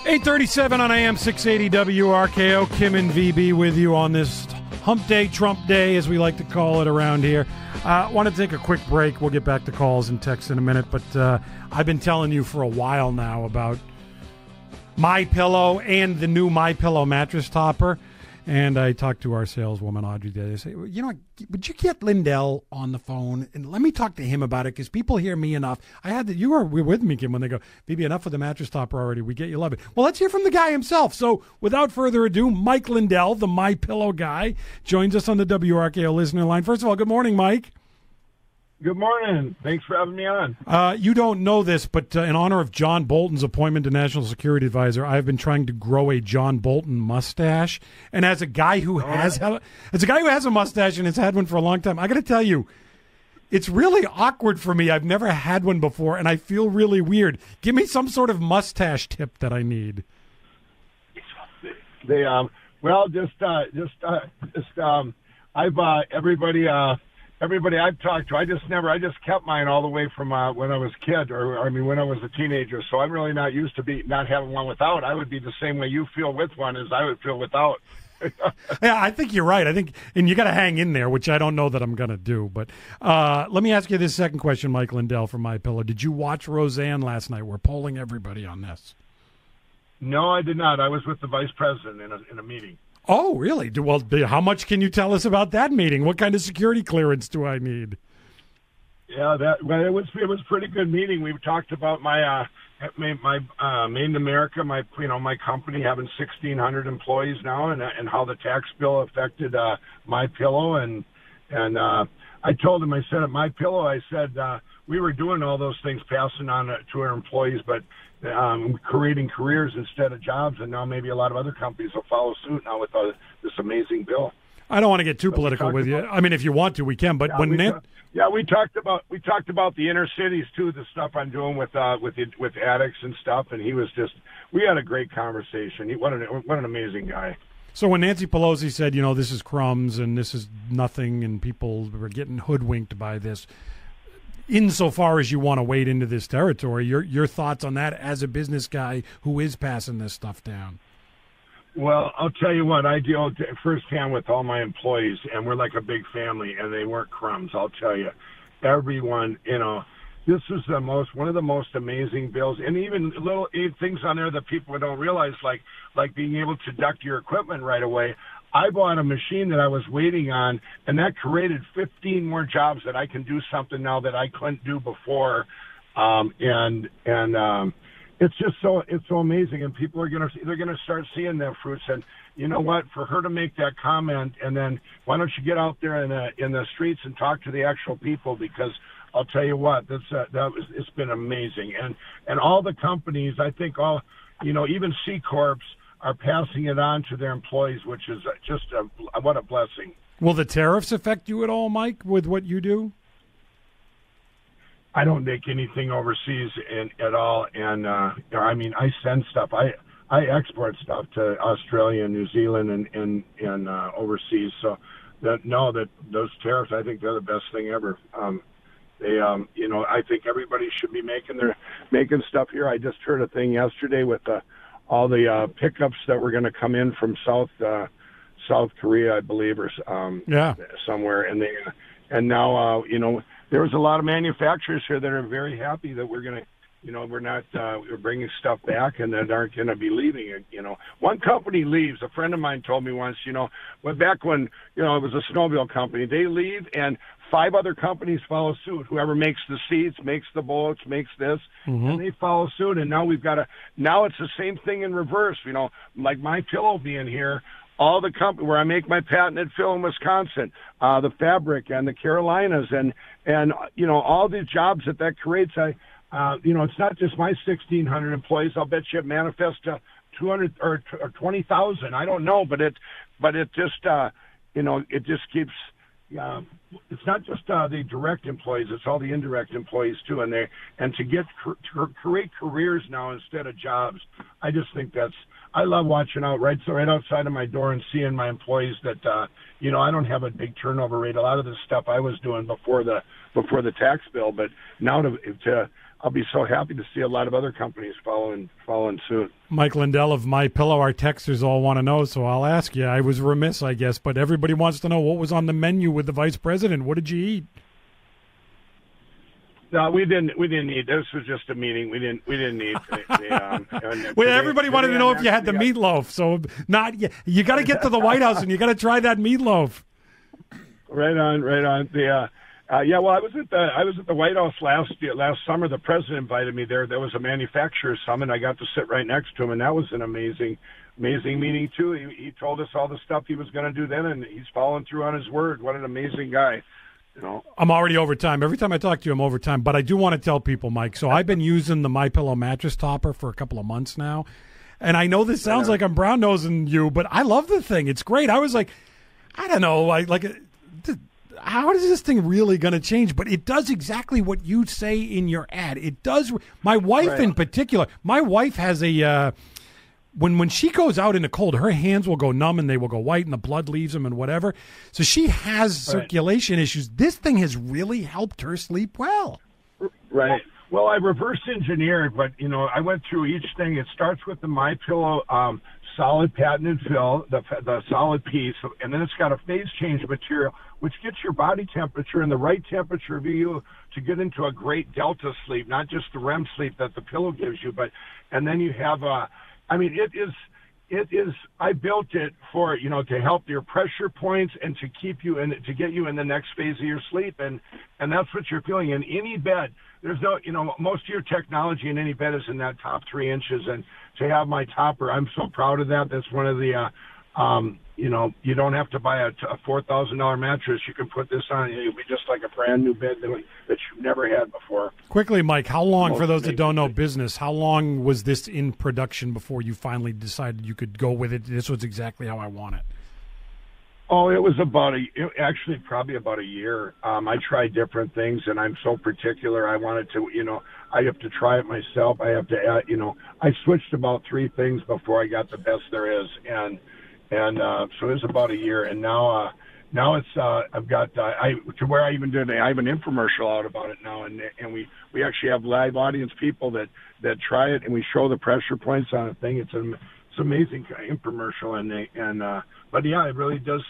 8:37 on AM 680 WRKO. Kim and VB with you on this hump day, Trump day, as we like to call it around here. Want to take a quick break. We'll get back to calls and texts in a minute, but I've been telling you for a while now about MyPillow and the new MyPillow mattress topper. And I talked to our saleswoman, Audrey, today. I say, you know, would you get Lindell on the phone and let me talk to him about it? Because people hear me enough. You were with me, Kim, when they go, BB, enough with the mattress topper already. We get you love it. Well, let's hear from the guy himself. So without further ado, Mike Lindell, the MyPillow guy, joins us on the WRKO listener line. First of all, good morning, Mike. Good morning. Thanks for having me on. You don't know this, but in honor of John Bolton's appointment to National Security Advisor, I've been trying to grow a John Bolton mustache. And as a guy who has a mustache and has had one for a long time, I got to tell you, it's really awkward for me. I've never had one before, and I feel really weird. Give me some sort of mustache tip that I need. Everybody I've talked to, I just kept mine all the way from when I was a kid, when I was a teenager. So I'm really not used to not having one without. I would be the same way you feel with one as I would feel without. Yeah, I think you're right. And you got to hang in there, which I don't know that I'm going to do. But let me ask you this second question, Mike Lindell from MyPillow. Did you watch Roseanne last night? We're polling everybody on this. No, I did not. I was with the vice president in a meeting. Oh, really? Well, how much can you tell us about that meeting? What kind of security clearance do I need? Yeah, it was a pretty good meeting. We talked about my Made in America, my company having 1,600 employees now, and how the tax bill affected MyPillow, and I told him, I said at MyPillow, we were doing all those things, passing on to our employees, but creating careers instead of jobs, and now maybe a lot of other companies will follow suit now with this amazing bill. I don't want to get too political with you. I mean, if you want to, we can. But we talked about the inner cities too, the stuff I'm doing with addicts and stuff, and we had a great conversation. What an amazing guy. So when Nancy Pelosi said, this is crumbs and this is nothing, and people were getting hoodwinked by this, insofar as you want to wade into this territory, your thoughts on that as a business guy who is passing this stuff down? Well, I'll tell you what, I deal firsthand with all my employees, and we're like a big family, and they weren't crumbs. I'll tell you, everyone, this is one of the most amazing bills, and even little things on there that people don't realize, like being able to duct your equipment right away. I bought a machine that I was waiting on, and that created 15 more jobs that I can do something now that I couldn't do before. It's so amazing, and people are they're gonna start seeing their fruits. And you know what? For her to make that comment, and then why don't you get out there in the streets and talk to the actual people? Because I'll tell you what, it's been amazing, and all the companies, I think even C Corps are passing it on to their employees, which is what a blessing. Will the tariffs affect you at all, Mike, with what you do? I don't make anything overseas at all, and I send stuff. I export stuff to Australia and New Zealand and overseas. So that those tariffs, I think they're the best thing ever. I think everybody should be making stuff here. I just heard a thing yesterday with all the pickups that were going to come in from South Korea, I believe, or somewhere, and now there was a lot of manufacturers here that are very happy that we're going to, we're bringing stuff back and that aren't going to be leaving it. One company leaves. A friend of mine told me once, back when it was a snowmobile company, they leave and 5 other companies follow suit. Whoever makes the seats, makes the boats, makes this, and they follow suit. And now now it's the same thing in reverse. Like MyPillow being here, all the company where I make my patented fill in Wisconsin, the fabric and the Carolinas, and all the jobs that creates. It's not just my 1,600 employees. I'll bet you it manifests to 200 or 20,000. I don't know, but it just it just keeps. It's not just the direct employees; it's all the indirect employees too. And to create careers now instead of jobs. I just think I love watching out right outside of my door and seeing my employees that I don't have a big turnover rate. A lot of the stuff I was doing before the before the tax bill. But now I'll be so happy to see a lot of other companies following suit. Mike Lindell of My Pillow, our texters all want to know, so I'll ask you. I was remiss, I guess, but everybody wants to know what was on the menu with the vice president. What did you eat? No, we didn't eat. This was just a meeting. We didn't eat. Well, everybody wanted to know if you had the meatloaf. So you got to get to the White House and you got to try that meatloaf. Right on. Well, I was at the White House last summer. The president invited me there. There was a manufacturers summit. I got to sit right next to him, and that was an amazing meeting too. He told us all the stuff he was going to do then, and he's following through on his word. What an amazing guy. You know. I'm already over time. Every time I talk to you, I'm over time. But I do want to tell people, Mike, so I've been using the MyPillow mattress topper for a couple of months now. And I know this sounds like I'm brown-nosing you, but I love the thing. It's great. I was like, I don't know, how is this thing really going to change? But it does exactly what you say in your ad. It does. My wife in particular, my wife has a... When she goes out in the cold, her hands will go numb and they will go white and the blood leaves them and whatever. So she has circulation issues. This thing has really helped her sleep well. Right. Well, I reverse engineered, but, I went through each thing. It starts with the MyPillow solid patented fill, the solid piece, and then it's got a phase change material, which gets your body temperature in the right temperature for you to get into a great delta sleep, not just the REM sleep that the pillow gives you, and then you have it is, I built it for, to help your pressure points and to keep you to get you in the next phase of your sleep. And that's what you're feeling in any bed. There's no, most of your technology in any bed is in that top 3 inches. And to have my topper, I'm so proud of that. That's one of the, you don't have to buy a $4,000 mattress. You can put this on. It'll be just like a brand new bed that you've never had before. Quickly, Mike, how long, for those that don't know business, how long was this in production before you finally decided you could go with it? This was exactly how I want it. Oh, it was probably about a year. I tried different things, and I'm so particular. I wanted to, I have to try it myself. I have to, I switched about 3 things before I got the best there is, and so it was about a year, and now it's I've got to where I even did I have an infomercial out about it now, and we actually have live audience people that try it, and we show the pressure points on the thing. It's an amazing infomercial, but yeah, it really does.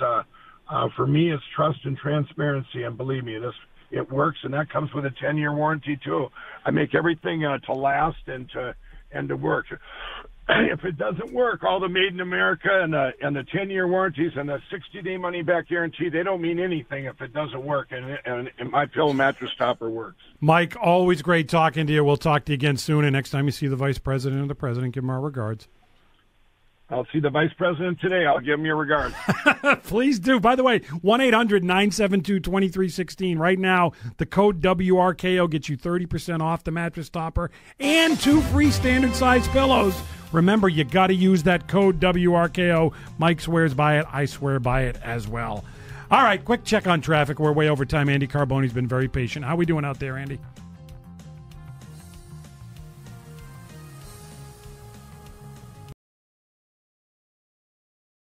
For me, it's trust and transparency, and believe me, it works, and that comes with a 10-year warranty too. I make everything to last and to work. If it doesn't work, all the Made in America and the 10-year warranties and the 60-day money-back guarantee, they don't mean anything if it doesn't work, and my pillow mattress topper works. Mike, always great talking to you. We'll talk to you again soon, and next time you see the Vice President or the President, give him our regards. I'll see the Vice President today. I'll give him your regards. Please do. By the way, 1-800-972-2316. Right now, the code WRKO gets you 30% off the mattress topper and 2 free standard size pillows. Remember, you got to use that code WRKO. Mike swears by it. I swear by it as well. All right, quick check on traffic. We're way over time. Andy Carboni's been very patient. How we doing out there, Andy?